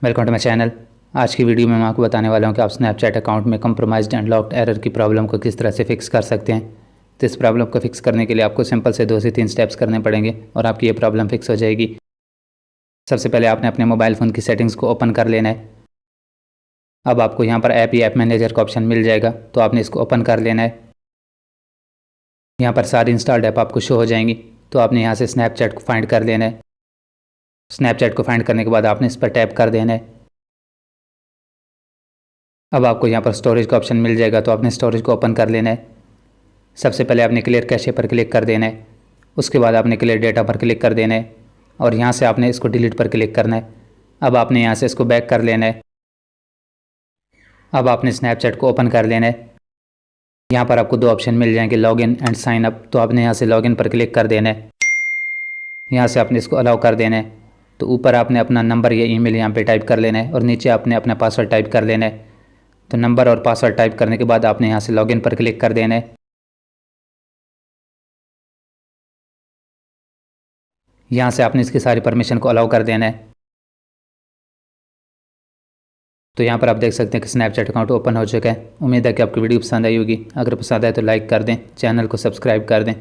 Welcome to my channel. आज की video में मैं आपको बताने वाला हूं कि आप स्नैपचैट अकाउंट में कंप्रोमाइज्ड एंड लॉक्ड एरर की प्रॉब्लम को किस तरह से फिक्स कर सकते हैं। तो इस प्रॉब्लम को फिक्स करने के लिए आपको सिंपल से 2 से 3 स्टेप्स करने पड़ेंगे और आपकी ये प्रॉब्लम फिक्स हो जाएगी। सबसे पहले आपने अपने मोबाइल फ़ोन की सेटिंग्स को ओपन कर लेना है। अब आपको यहाँ पर ऐप या ऐप मैनेजर का ऑप्शन मिल जाएगा, तो आपने इसको ओपन कर लेना है। यहाँ पर सारी इंस्टॉल्ड ऐप आपको शो हो जाएंगी, तो आपने यहाँ से स्नैपचैट को फाइंड कर लेना है। स्नैपचैट को फाइंड करने के बाद आपने इस पर टैप कर देना है। अब आपको यहाँ पर स्टोरेज का ऑप्शन मिल जाएगा, तो आपने स्टोरेज को ओपन कर लेना है। सबसे पहले आपने क्लियर कैशे पर क्लिक कर देना है। उसके बाद आपने क्लियर डेटा पर क्लिक कर देना है और यहाँ से आपने इसको डिलीट पर क्लिक करना है। अब आपने यहाँ से इसको बैक कर लेना है। अब आपने स्नैपचैट को ओपन कर लेना है। यहाँ पर आपको 2 ऑप्शन मिल जाएंगे, लॉगिन एंड साइन अप। तो आपने यहाँ से लॉगिन पर क्लिक कर देना है। यहाँ से आपने इसको अलाउ कर देना है। तो ऊपर आपने अपना नंबर या ईमेल यहाँ पे टाइप कर लेना है और नीचे आपने अपना पासवर्ड टाइप कर लेना है। तो नंबर और पासवर्ड टाइप करने के बाद आपने यहाँ से लॉगिन पर क्लिक कर देना है। यहाँ से आपने इसकी सारी परमिशन को अलाउ कर देना है। तो यहाँ पर आप देख सकते हैं कि स्नैपचैट अकाउंट ओपन हो चुका है। उम्मीद है कि आपको वीडियो पसंद आई होगी। अगर पसंद आए तो लाइक कर दें, चैनल को सब्सक्राइब कर दें।